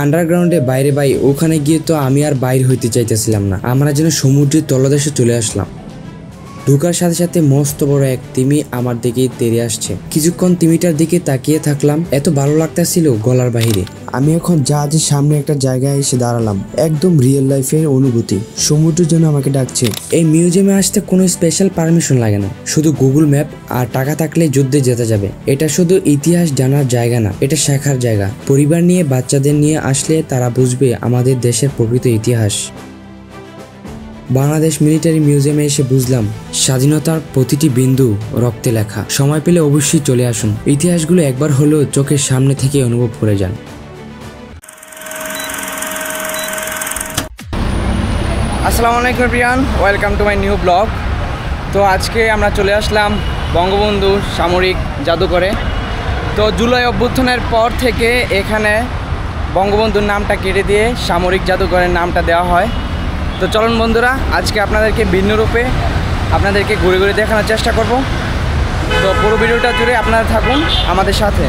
আন্ডারগ্রাউন্ডে বাইরে ভাই, ওখানে গিয়ে তো আমি আর বাইরে হইতে চাইতেছিলাম না। আমরা যেন সমুদ্রের তলদেশে চলে আসলাম। ঢোকার সাথে সাথে মস্ত বড় এক তিমি আমার দিকেই তেড়ে আসছে। কিছুক্ষণ তিমিটার দিকে তাকিয়ে থাকলাম, এত ভালো লাগতেছিল গলার বাহিরে। আমি এখন জাহাজের সামনে একটা জায়গায় এসে দাঁড়ালাম, একদম রিয়েল লাইফের অনুভূতি। সমুদ্র যেন আমাকে ডাকছে। এই মিউজিয়ামে আসতে কোনো স্পেশাল পারমিশন লাগে না, শুধু গুগল ম্যাপ আর টাকা থাকলে যুদ্ধে যেতে যাবে। এটা শুধু ইতিহাস জানার জায়গা না, এটা শেখার জায়গা। পরিবার নিয়ে বাচ্চাদের নিয়ে আসলে তারা বুঝবে আমাদের দেশের প্রকৃত ইতিহাস। বাংলাদেশ মিলিটারি মিউজিয়ামে এসে বুঝলাম স্বাধীনতার প্রতিটি বিন্দু রক্তে লেখা। সময় পেলে অবশ্যই চলে আসুন, ইতিহাসগুলো একবার হলেও চোখের সামনে থেকে অনুভব করে যান। আসসালামু আলাইকুম everyone, welcome to my new blog. তো আজকে আমরা চলে আসলাম বঙ্গবন্ধু সামরিক জাদুঘরে। তো জুলাই অভ্যুত্থানের পর থেকে এখানে বঙ্গবন্ধুর নামটা কেটে দিয়ে সামরিক জাদুঘরের নামটা দেওয়া হয়। তো চলুন বন্ধুরা, আজকে আপনাদেরকে ভিন্ন রূপে আপনাদেরকে ঘুরে ঘুরে দেখানোর চেষ্টা করব। তো পুরো ভিডিওটা জুড়ে আপনারা থাকুন আমাদের সাথে।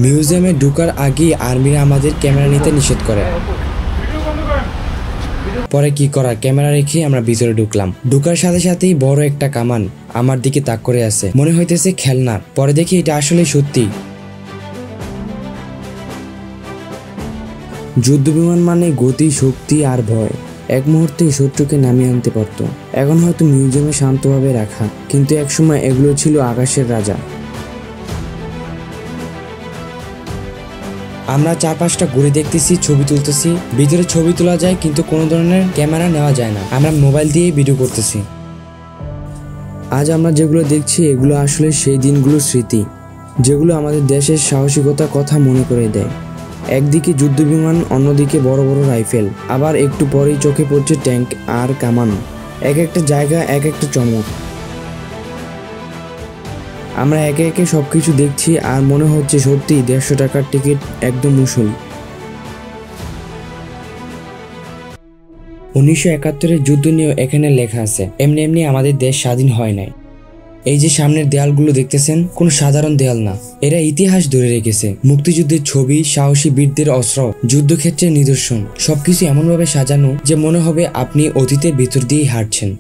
মিউজিয়ামে ঢোকার আগেই আর্মিরা আমাদের ক্যামেরা নিতে নিষেধ করে। পরে কি করার, ক্যামেরা রেখে আমরা ভিতরে ঢুকলাম। ঢোকার সাথে সাথেই বড় একটা কামান আমার দিকে তাক করে আছে, মনে হইতেছে খেলনার। পরে দেখি এটা আসলে সত্যি। যুদ্ধ বিমান মানে গতি, শক্তি আর ভয়। এক মুহূর্তে শত্রুকে নামিয়ে আনতে পারত। এখন হয়তো মিউজিয়ামে শান্তভাবে রাখা, কিন্তু একসময় এগুলো ছিল আকাশের রাজা। আমরা চারপাশটা ঘুরে দেখতেছি, ছবি তুলতেছি। ভিতরে ছবি তোলা যায় কিন্তু কোনো ধরনের ক্যামেরা নেওয়া যায় না, আমরা মোবাইল দিয়ে ভিডিও করতেছি। আজ আমরা যেগুলো দেখছি এগুলো আসলে সেই দিনগুলোর স্মৃতি, যেগুলো আমাদের দেশের সাহসিকতার কথা মনে করে দেয়। একদিকে যুদ্ধ বিমান, অন্যদিকে বড় বড় রাইফেল, আবার একটু পরেই চোখে পড়ছে ট্যাঙ্ক আর কামান। এক একটা জায়গা এক একটা চমক। আমরা একে একে সবকিছু দেখছি আর মনে হচ্ছে সত্যি 150 টাকার টিকিট একদম উসুল। 1971-এর যুদ্ধ নিয়েও এখানে লেখা আছে। এমনি এমনি আমাদের দেশ স্বাধীন হয় নাই। এই যে সামনের দেয়ালগুলো দেখতেছেন, কোনো সাধারণ দেয়াল না, এরা ইতিহাস ধরে রেখেছে। মুক্তিযুদ্ধের ছবি, সাহসী বীরদের অস্ত্র, যুদ্ধক্ষেত্রের নিদর্শন, সবকিছু এমনভাবে সাজানো যে মনে হবে আপনি অতীতের ভিতর দিয়েই হাঁটছেন।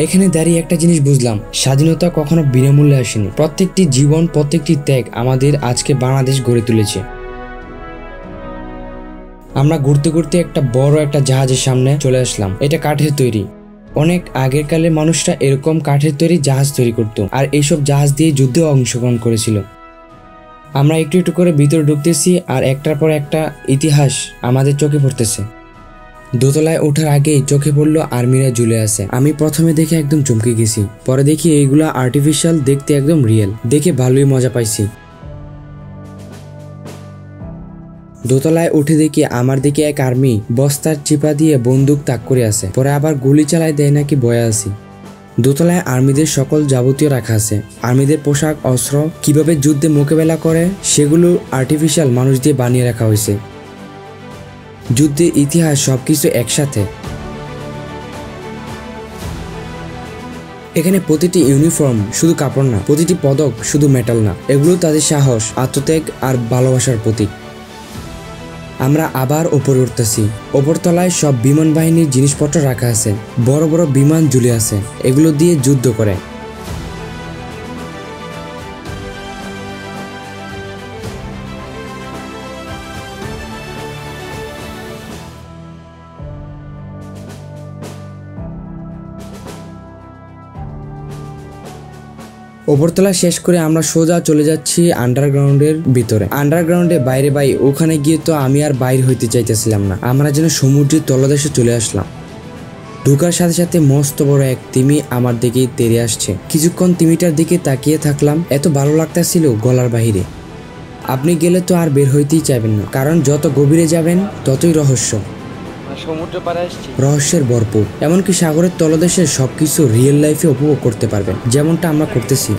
এখানে দাঁড়িয়ে একটা জিনিস বুঝলাম, স্বাধীনতা কখনো বিনামূল্যে আসেনি। প্রত্যেকটি জীবন, প্রত্যেকটি ত্যাগ আমাদের আজকে বাংলাদেশ গড়ে তুলেছে। আমরা ঘুরতে ঘুরতে একটা বড় একটা জাহাজের সামনে চলে আসলাম। এটা কাঠের তৈরি। অনেক আগের কালের মানুষরা এরকম কাঠের তৈরি জাহাজ তৈরি করত, আর এইসব জাহাজ দিয়ে যুদ্ধে অংশগ্রহণ করেছিল। আমরা একটু একটু করে ভিতরে ঢুকতেছি আর একটার পর একটা ইতিহাস আমাদের চোখে পড়তেছে। দোতলায় ওঠার আগেই চোখে পড়লো আর্মিরা ঝুলে আছে। আমি প্রথমে দেখে একদম চমকে গেছি, পরে দেখি এইগুলা আর্টিফিশিয়াল, দেখতে একদম রিয়েল। দেখে ভালোই মজা পাইছি। দোতলায় উঠে দেখি আমার দিকে এক আর্মি বস্তার চিপা দিয়ে বন্দুক তাক করে আছে, পরে আবার গুলি চালায় দেয় নাকি ভয়ে আছি। দোতলায় আর্মিদের সকল যাবতীয় রাখা আছে। আর্মিদের পোশাক, অস্ত্র, কিভাবে যুদ্ধে মোকাবেলা করে সেগুলো আর্টিফিশিয়াল মানুষ দিয়ে বানিয়ে রাখা হয়েছে। যুদ্ধের ইতিহাস সবকিছু একসাথে। এখানে প্রতিটি ইউনিফর্ম শুধু কাপড় না, প্রতিটি পদক শুধু মেটাল না, এগুলো তাদের সাহস, আত্মত্যাগ আর ভালোবাসার প্রতীক। আমরা আবার ওপরে উঠতেছি। ওপরতলায় সব বিমান বাহিনীর জিনিসপত্র রাখা আছে। বড় বড় বিমান ঝুলে আছে, এগুলো দিয়ে যুদ্ধ করে। ওপরতলা শেষ করে আমরা সোজা চলে যাচ্ছি আন্ডারগ্রাউন্ডের ভিতরে। আন্ডারগ্রাউন্ডে বাইরে ভাই, ওখানে গিয়ে তো আমি আর বাইরে হইতে চাইতেছিলাম না। আমরা যেন সমুদ্রের তলদেশে চলে আসলাম। ঢোকার সাথে সাথে মস্ত বড় এক তিমি আমার দিকেই তেড়ে আসছে। কিছুক্ষণ তিমিটার দিকে তাকিয়ে থাকলাম, এত ভালো লাগতেছিল গলার বাহিরে। আপনি গেলে তো আর বের হইতেই চাইবেন না, কারণ যত গভীরে যাবেন ততই রহস্য। সমুদ্র পাড়ে আসছি, রহস্যের ভরপুর। এমনকি সাগরের তলদেশের সবকিছু রিয়েল লাইফে উপভোগ করতে পারবেন, যেমনটা আমরা করতেছি।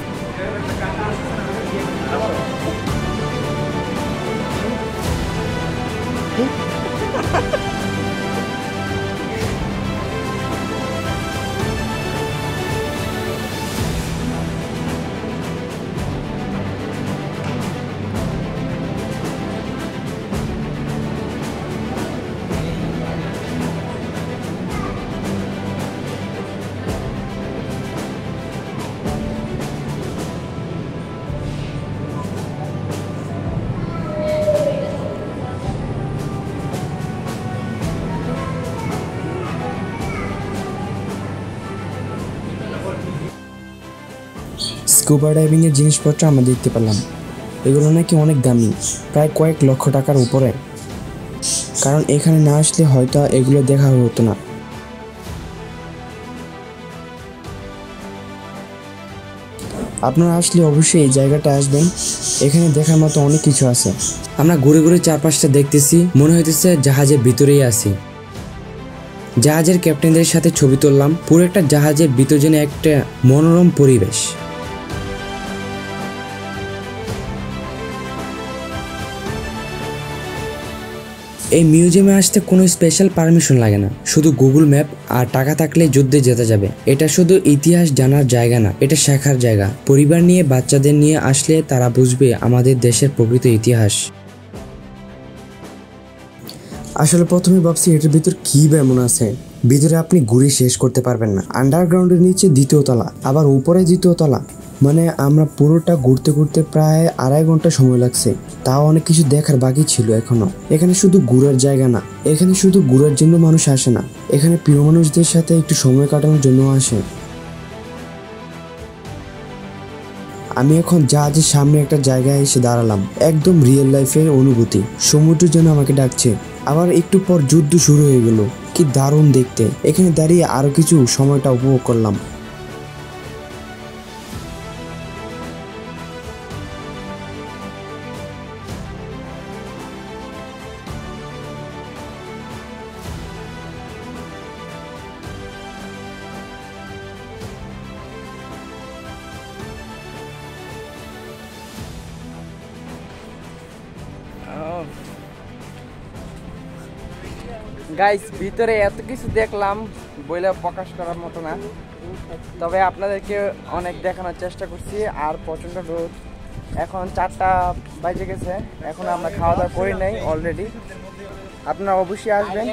স্কুবা ডাইভিং এর জিনিসপত্র আমরা দেখতে পেলাম। এগুলো নাকি অনেক দামি, প্রায় কয়েক লক্ষ টাকার উপরে। কারণ এখানে না আসলে হয়তো এগুলো দেখা হতো না। আপনারা আসলে অবশ্যই এই জায়গাটা আসবেন, এখানে দেখার মতো অনেক কিছু আছে। আমরা ঘুরে ঘুরে চারপাশটা দেখতেছি, মনে হইতেছে জাহাজের ভিতরেই আছি। জাহাজের ক্যাপ্টেনদের সাথে ছবি তুললাম। পুরো একটা জাহাজের ভিতর যেন একটা মনোরম পরিবেশ। এই মিউজিয়ামে আসতে কোনো স্পেশাল পারমিশন লাগে না, শুধু গুগল ম্যাপ আর টাকা থাকলে যুদ্ধে যেতে যাবে। এটা শুধু ইতিহাস জানার জায়গা না, এটা শেখার জায়গা। পরিবার নিয়ে, বাচ্চাদের নিয়ে আসলে তারা বুঝবে আমাদের দেশের প্রকৃত ইতিহাস। আসলে প্রথমে ভাবছি এটার ভিতর কি এমন আছে, ভিতরে আপনি ঘুরে শেষ করতে পারবেন না। আন্ডারগ্রাউন্ডের নিচে দ্বিতীয় তলা, আবার উপরে দ্বিতীয় তলা, মানে আমরা পুরোটা ঘুরতে ঘুরতে প্রায় 2.5 ঘন্টা সময় লাগছে। তাও অনেক কিছু দেখার বাকি ছিল এখনো। এখানে শুধু ঘোরার জায়গা না, এখানে শুধু ঘোরার জন্য মানুষ আসে না, এখানে প্রিয় মানুষদের সাথে একটু সময় কাটানোর জন্য আসে। আমি এখন জাহাজের সামনে একটা জায়গায় এসে দাঁড়ালাম, একদম রিয়েল লাইফের অনুভূতি। সমুদ্র যেন আমাকে ডাকছে। আবার একটু পর যুদ্ধ শুরু হয়ে গেল, কি দারুণ দেখতে। এখানে দাঁড়িয়ে আরো কিছু সময়টা উপভোগ করলাম। গাইস, ভিতরে এত কিছু দেখলাম বইলে প্রকাশ করার মতো না, তবে আপনাদেরকে অনেক দেখানোর চেষ্টা করছি। আর প্রচণ্ড রোদ, এখন 4টা বাজে গেছে, এখন আমরা খাওয়া দাওয়া করি নাই অলরেডি। আপনারা অবশ্যই আসবেন,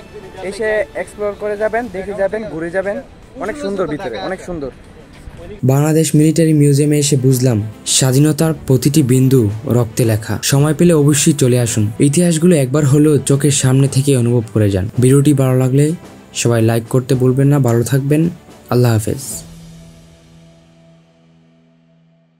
এসে এক্সপ্লোর করে যাবেন, দেখে যাবেন, ঘুরে যাবেন। অনেক সুন্দর, ভিতরে অনেক সুন্দর। বাংলাদেশ মিলিটারি মিউজিয়ামে এসে বুঝলাম স্বাধীনতার প্রতিটি বিন্দু রক্তে লেখা। সময় পেলে অবশ্যই চলে আসুন, ইতিহাসগুলো একবার হলেও চোখের সামনে থেকে অনুভব করে যান। ভিডিওটি ভালো লাগলে সবাই লাইক করতে ভুলবেন না। ভালো থাকবেন, আল্লাহ হাফেজ।